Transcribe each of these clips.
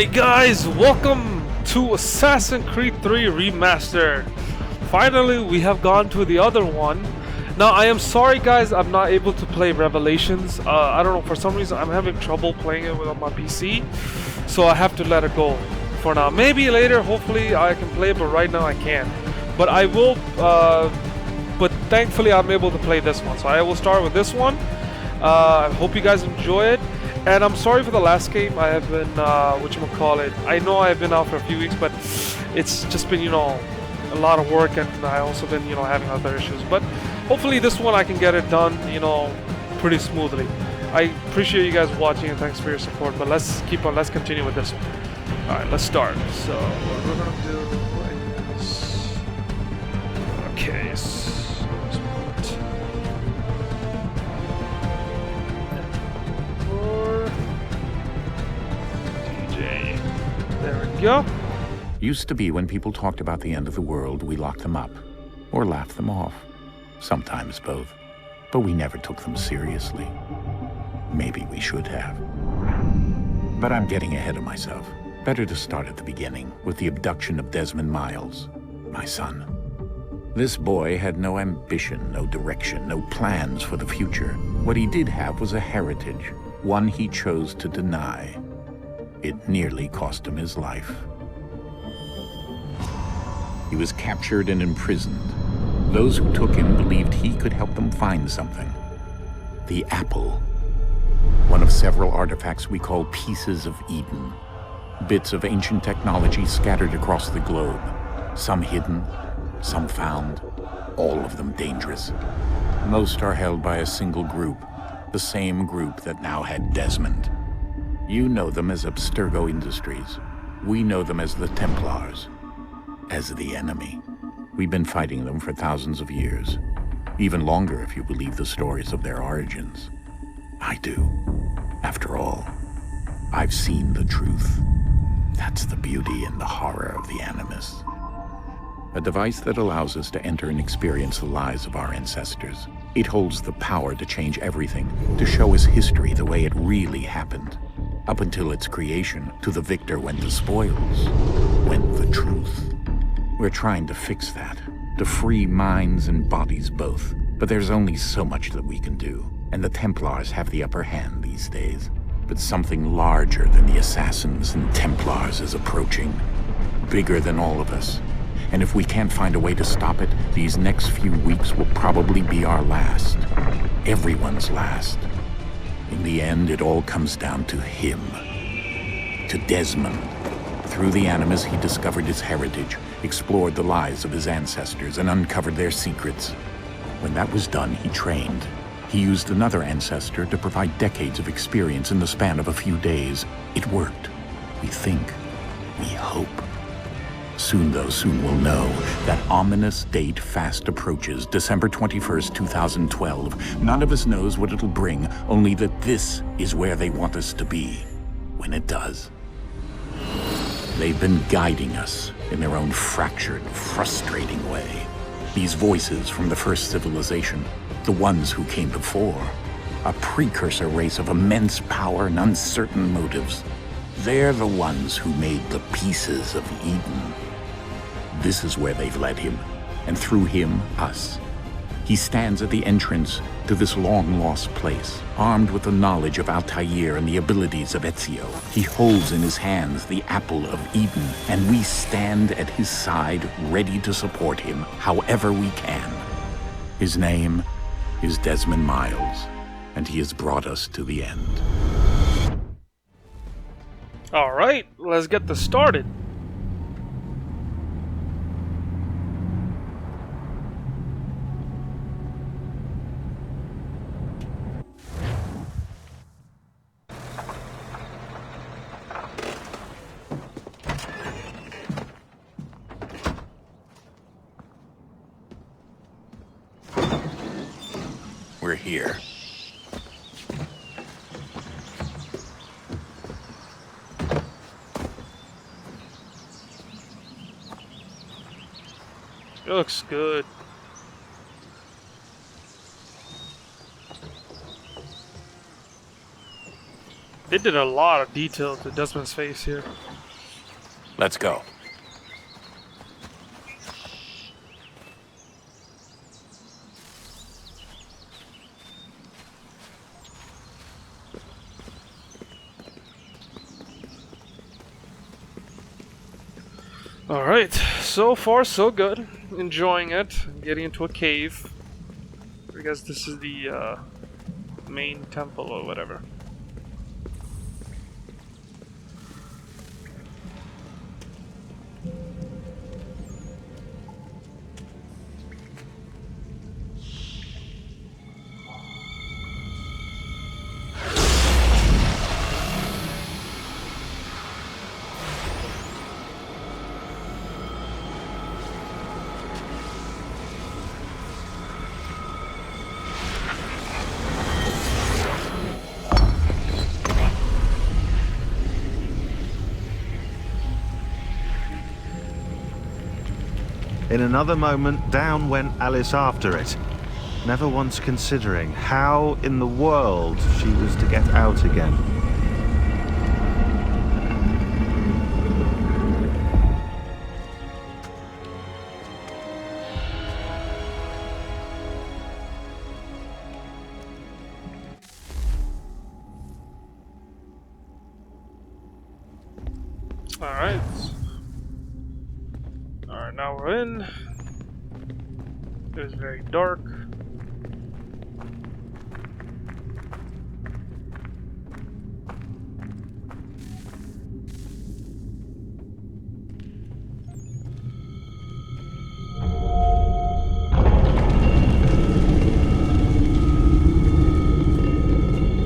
Hi guys, welcome to Assassin's Creed III Remastered. Finally, we have gone to the other one. Now, I am sorry guys, I'm not able to play Revelations. I don't know, for some reason I'm having trouble playing it on my PC. So I have to let it go for now. Maybe later, hopefully I can play it, but right now I can't. But I will, but thankfully I'm able to play this one. So I will start with this one. I hope you guys enjoy it. And I'm sorry for the last game. I have been, whatchamacallit, I know I've been out for a few weeks, but it's just been, a lot of work, and I also been, having other issues. But hopefully this one I can get it done, pretty smoothly. I appreciate you guys watching, and thanks for your support, but let's continue with this one. Alright, let's start. So, what we're gonna do is... Okay, There we go. Used to be when people talked about the end of the world, we locked them up. Or laughed them off. Sometimes both. But we never took them seriously. Maybe we should have. But I'm getting ahead of myself. Better to start at the beginning, with the abduction of Desmond Miles, my son. This boy had no ambition, no direction, no plans for the future. What he did have was a heritage, one he chose to deny. It nearly cost him his life. He was captured and imprisoned. Those who took him believed he could help them find something. The apple. One of several artifacts we call pieces of Eden. Bits of ancient technology scattered across the globe. Some hidden, some found, all of them dangerous. Most are held by a single group, the same group that now had Desmond. You know them as Abstergo Industries. We know them as the Templars, as the enemy. We've been fighting them for thousands of years, even longer if you believe the stories of their origins. I do. After all, I've seen the truth. That's the beauty and the horror of the Animus. A device that allows us to enter and experience the lives of our ancestors. It holds the power to change everything, to show us history the way it really happened. Up until its creation, to the victor went the spoils, went the truth. We're trying to fix that, to free minds and bodies both. But there's only so much that we can do, and the Templars have the upper hand these days. But something larger than the Assassins and Templars is approaching, bigger than all of us. And if we can't find a way to stop it, these next few weeks will probably be our last. Everyone's last. In the end, it all comes down to him. To Desmond. Through the Animus, he discovered his heritage, explored the lives of his ancestors, and uncovered their secrets. When that was done, he trained. He used another ancestor to provide decades of experience in the span of a few days. It worked. We think. We hope. Soon we'll know. That ominous date fast approaches, December 21st, 2012. None of us knows what it'll bring, only that this is where they want us to be, when it does. They've been guiding us in their own fractured, frustrating way. These voices from the first civilization, the ones who came before, a precursor race of immense power and uncertain motives. They're the ones who made the pieces of Eden. This is where they've led him, and through him, us. He stands at the entrance to this long-lost place, armed with the knowledge of Altair and the abilities of Ezio. He holds in his hands the apple of Eden, and we stand at his side, ready to support him however we can. His name is Desmond Miles, and he has brought us to the end. Alright, let's get this started. We're here. It looks good. They did a lot of detail to Desmond's face here. Let's go. Alright, so far so good. Enjoying it. Getting into a cave. I guess this is the main temple or whatever. In another moment, down went Alice after it, never once considering how in the world she was to get out again. Alright. Alright, now we're in. It is very dark.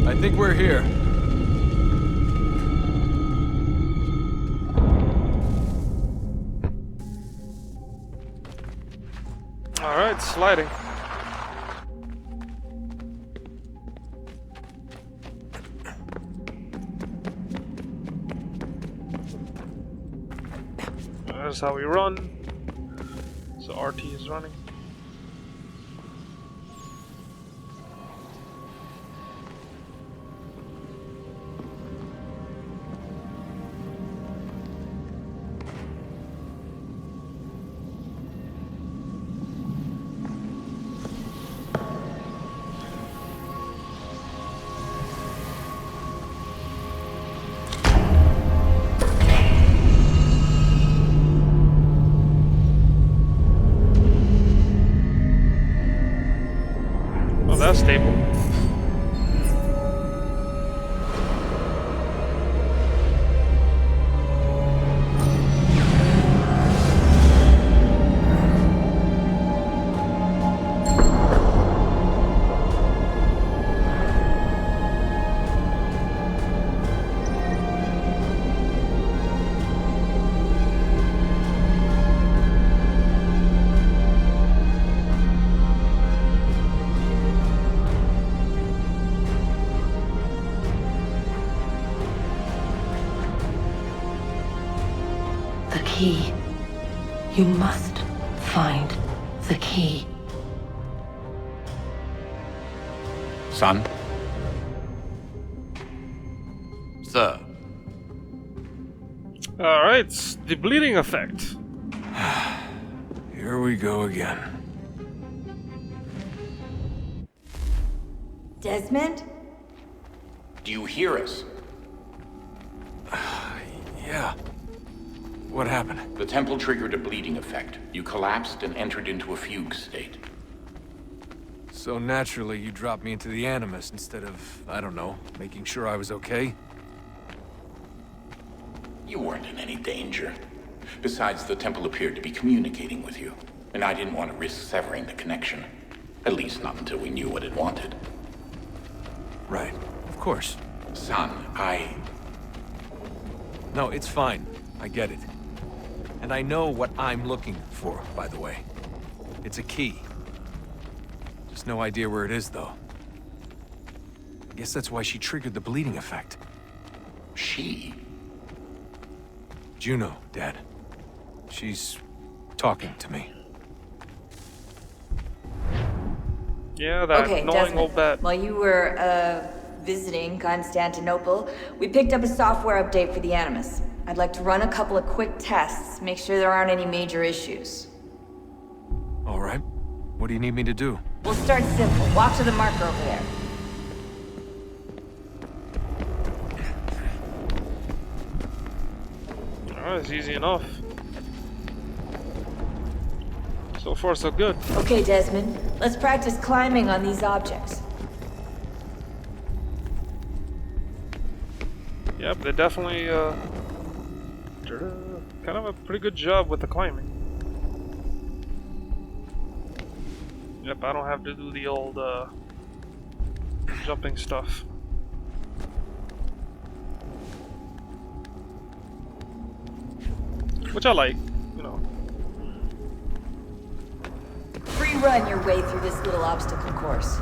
I think we're here. Alright, sliding. That's how we run. So RT is running. Oh, that's stable. The key. You must find the key. Son? Sir. Alright, the bleeding effect. Here we go again. Desmond? Do you hear us? Yeah. What happened? The temple triggered a bleeding effect. You collapsed and entered into a fugue state. So naturally, you dropped me into the Animus instead of, I don't know, making sure I was okay? You weren't in any danger. Besides, the temple appeared to be communicating with you, and I didn't want to risk severing the connection. At least not until we knew what it wanted. Right. Of course. Son, No, it's fine. I get it. And I know what I'm looking for, by the way. It's a key. Just no idea where it is, though. I guess that's why she triggered the bleeding effect. She? Juno, Dad. She's talking to me. Yeah, that Okay, annoying Desmond. old bat. While you were, visiting Constantinople, we picked up a software update for the Animus. I'd like to run a couple of quick tests, make sure there aren't any major issues. All right. What do you need me to do? We'll start simple. Walk to the marker over there. Alright, it's easy enough. So far, so good. Okay, Desmond. Let's practice climbing on these objects. Yep, they definitely did kind of a pretty good job with the climbing. Yep, I don't have to do the old jumping stuff. Which I like, you know. Free run your way through this little obstacle course.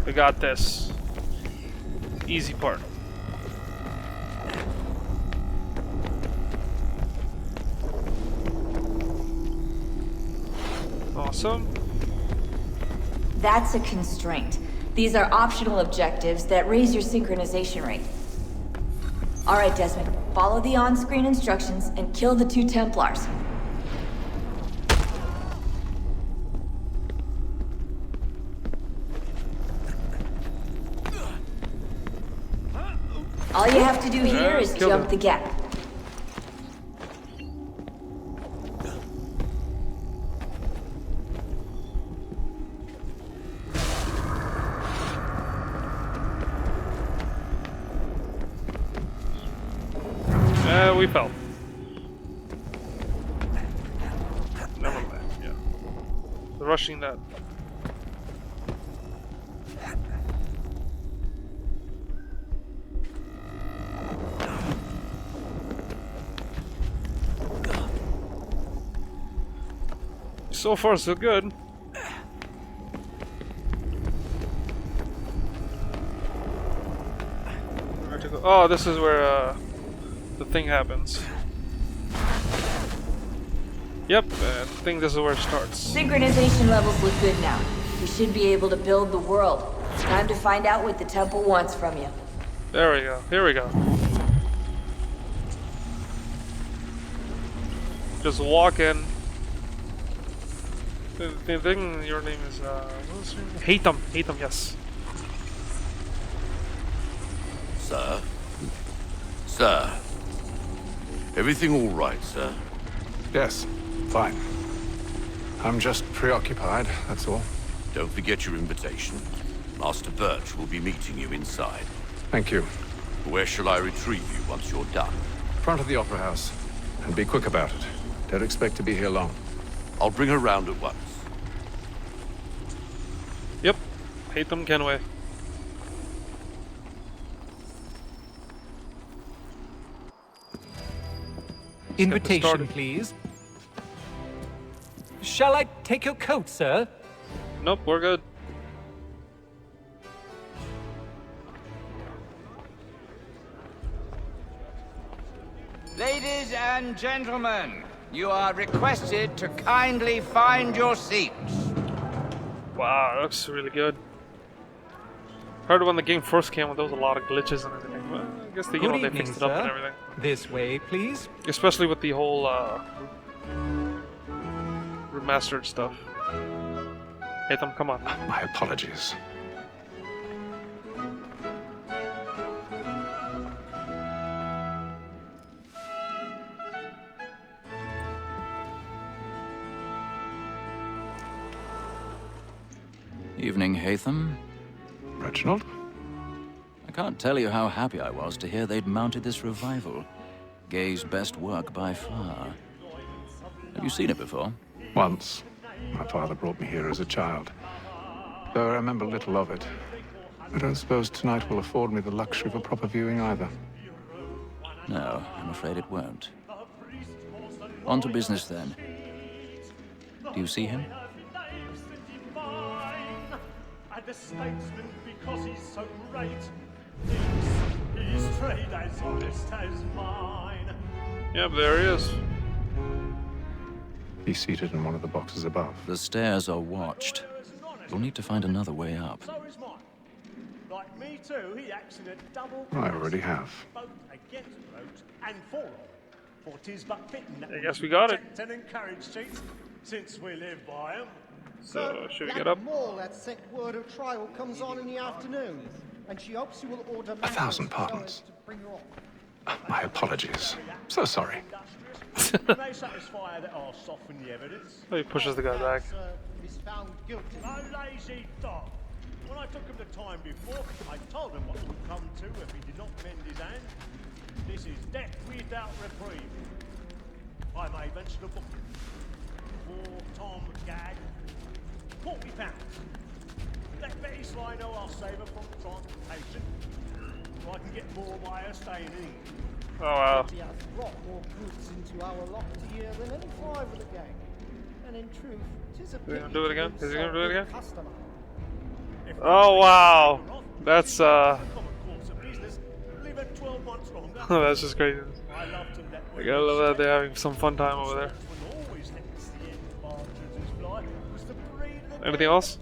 We got this. Easy part. Awesome. That's a constraint. These are optional objectives that raise your synchronization rate. Alright, Desmond. Follow the on-screen instructions and kill the 2 Templars. All you have to do here is jump the gap. We fell. Never mind, yeah. Rushing that. So far, so good. Where to go? Oh, this is where the thing happens. Yep, I think this is where it starts. Synchronization levels look good now. We should be able to build the world. Time to find out what the temple wants from you. There we go. Here we go. Just walk in. The thing, your name is, what's your name? Hatem, yes. Sir? Sir? Everything all right, sir? Yes, fine. I'm just preoccupied, that's all. Don't forget your invitation. Master Birch will be meeting you inside. Thank you. Where shall I retrieve you once you're done? Front of the Opera House. And be quick about it. Don't expect to be here long. I'll bring her round at once. Yep, Hatem Kenway. Invitation, please. Shall I take your coat, sir? Nope, we're good. Ladies and gentlemen, you are requested to kindly find your seats. Wow, that looks really good. Heard when the game first came out, there was a lot of glitches and everything, but I guess they, they fixed it up and everything. This way, please. Especially with the whole remastered stuff. Hatem, come on. My apologies. Evening, Hatem. Reginald? I can't tell you how happy I was to hear they'd mounted this revival. Gay's best work by far. Have you seen it before? Once. My father brought me here as a child. Though I remember little of it. I don't suppose tonight will afford me the luxury of a proper viewing either. No, I'm afraid it won't. On to business then. Do you see him? The statesman, because he's so great, his trade as honest as mine. Yep, there he is. He's seated in one of the boxes above. The stairs are watched. We'll need to find another way up. So is mine. Like Me too. He acts in a double. I already have. Both against roads and for them. For 'tis but fitting that I guess we got it. protect and encourage cheats, since we live by them. So, should we get up? That set word of trial comes on in the afternoon, and she hopes you will order 1,000 pardons. to bring her off. My apologies. So sorry. May satisfy her that I'll soften the evidence. Oh, he pushes the guy back. Is found guilty. A lazy dog. When I took him the time before, I told him what would come to if he did not mend his hand. This is death without reprieve. I may mention a book. For Tom Gag, £40. Let Betty Sly know I'll save her from transportation, so I can get more by her staying in. Oh wow. He has brought more goods into our loft a year than any 5 of the gang. And in truth, 'tis a Is he gonna pity do it again? to Is he gonna do it again? customer. Oh wow. That's that's just crazy. I gotta love that they're having some fun time over there. Anything else?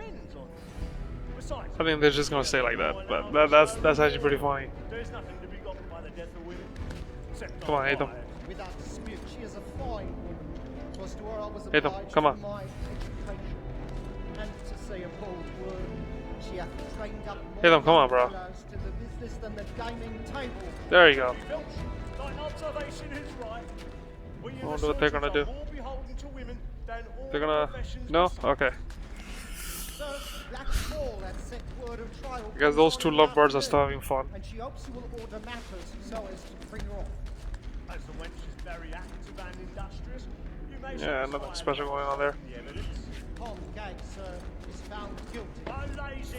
I think they're just gonna stay like that, but that's actually pretty funny. Come on, Ethan. Without dispute, she is a fine woman. 'Twas to her I was Ethan, obliged come on. for my education. And to say a bold word, she hath trained up more Ethan, come on, bro. fellows to the business than the gaming table. There you go. Thine observation is right. I wonder what they're gonna do. They're gonna... No? Okay. I guess those two lovebirds are still having fun. And she hopes you will order matters so as to bring her off. As the wench is very active and industrious, you may Yeah, nothing special going on there. the evidence. Tom Gag, sir, is found guilty. A lazy.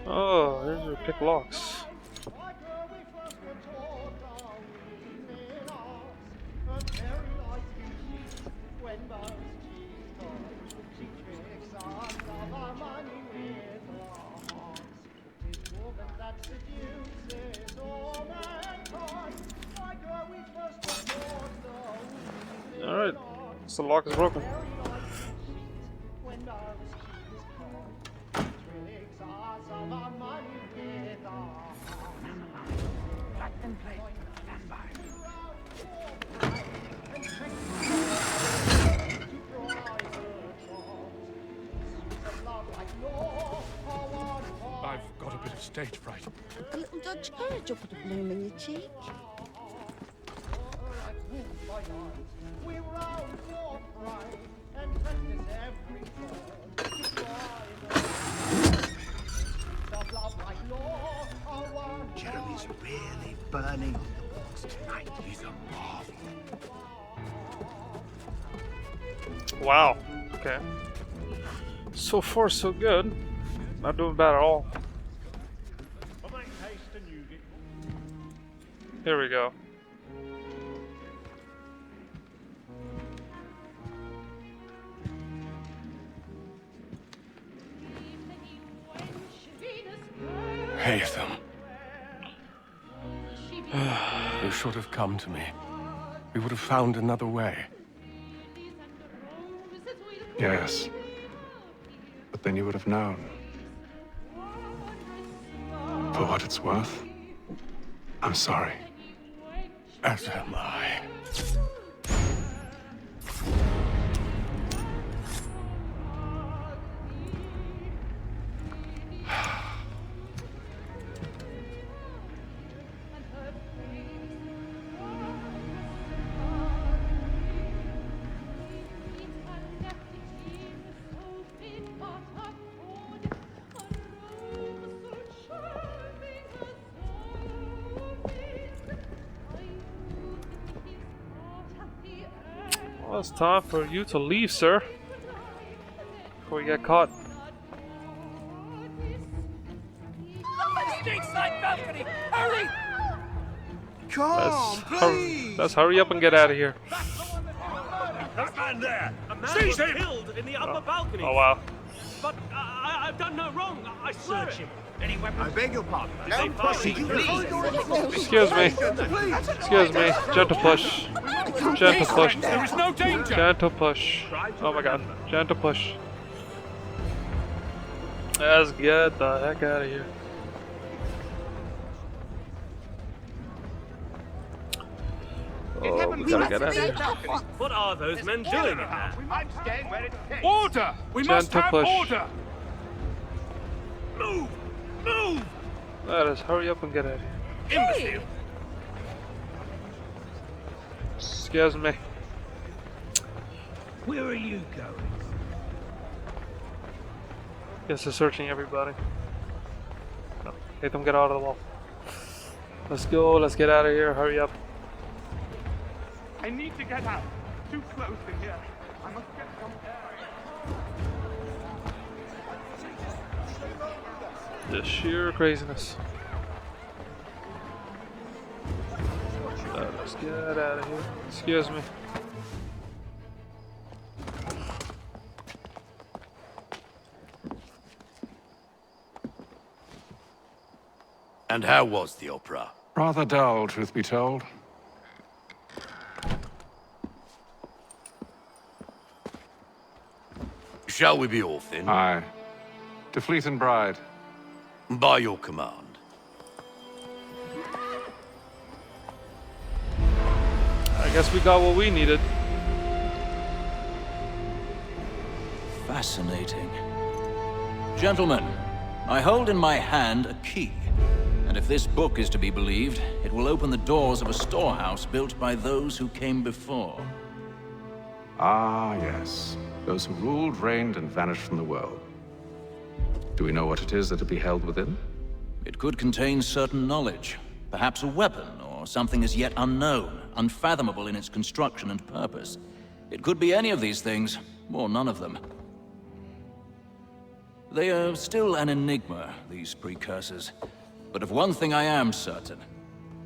Oh, there's your pick locks. Alright, so the lock is broken. I've got a bit of stage fright. A little Dutch courage will put a bloom in your cheek. Jeremy's really burning on the boards tonight. He's a marvel. Wow. Okay. So far, so good. Not doing bad at all. Here we go. Haytham. You should have come to me. We would have found another way. Yes. But then you would have known. For what it's worth, I'm sorry. As am I. Well, it's time for you to leave, sir. Before you get caught. Balcony! Hurry! Let's hurry up and get out of here. That man there! A man Seize was him! killed in the upper balcony. Oh wow. But I've done no wrong. I swear it. I beg your pardon. Excuse me. Excuse me. Gentle push. Gentle push. There is no danger. Gentle push. Oh my god. Gentle push. Let's get the heck out of here. Oh, we gotta get out of here. What are those men doing in there? Order! We must Gentle have push. order! Move! Move! Let us hurry up and get out of here. Imbecile! Excuse me. Where are you going? Guess they're searching everybody. No, make them get out of the wall. Let's go, let's get out of here, hurry up. I need to get out. Too close in here. I must get some air. The sheer craziness. Let's get out of here. Excuse me. And how was the opera? Rather dull, truth be told. Shall we be off then? Aye. To Fleet and Bride. By your command. I guess we got what we needed. Fascinating. Gentlemen, I hold in my hand a key. And if this book is to be believed, it will open the doors of a storehouse built by those who came before. Ah, yes. Those who ruled, reigned, and vanished from the world. Do we know what it is that will be held within? It could contain certain knowledge. Perhaps a weapon, or something as yet unknown, unfathomable in its construction and purpose. It could be any of these things, or none of them. They are still an enigma, these precursors. But of one thing I am certain.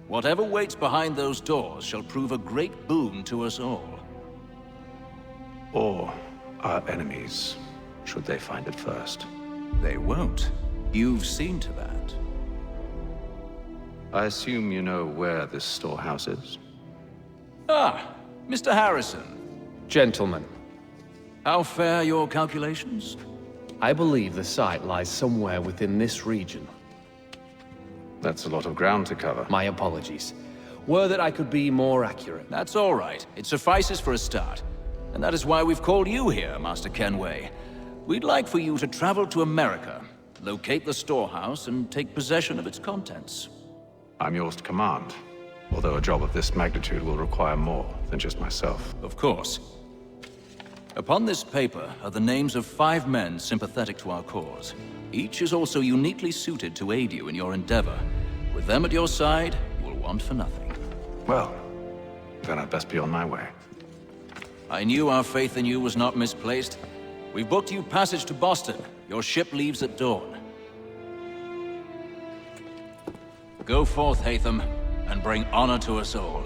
Whatever waits behind those doors shall prove a great boon to us all. Or our enemies, should they find it first. They won't. You've seen to that. I assume you know where this storehouse is? Ah, Mr. Harrison. Gentlemen. How fare your calculations? I believe the site lies somewhere within this region. That's a lot of ground to cover. My apologies. Were that I could be more accurate. That's all right. It suffices for a start. And that is why we've called you here, Master Kenway. We'd like for you to travel to America, locate the storehouse, and take possession of its contents. I'm yours to command, although a job of this magnitude will require more than just myself. Of course. Upon this paper are the names of 5 men sympathetic to our cause. Each is also uniquely suited to aid you in your endeavor. With them at your side, you will want for nothing. Well, then I'd best be on my way. I knew our faith in you was not misplaced. We've booked you passage to Boston. Your ship leaves at dawn. Go forth, Hatham, and bring honor to us all.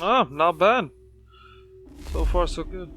Ah, not bad. So far, so good.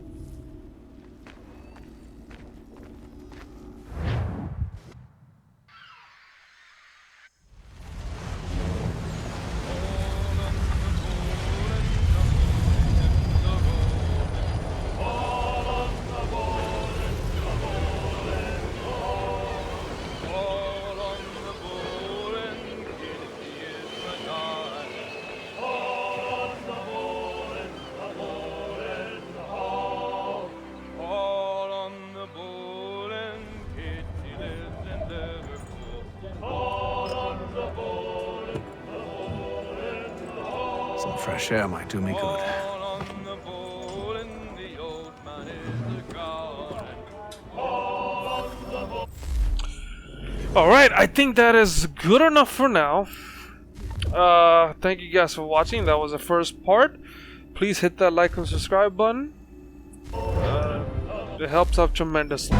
Some fresh air might do me good. Alright, I think that is good enough for now. Thank you guys for watching. That was the first part. Please hit that like and subscribe button. It helps out tremendously.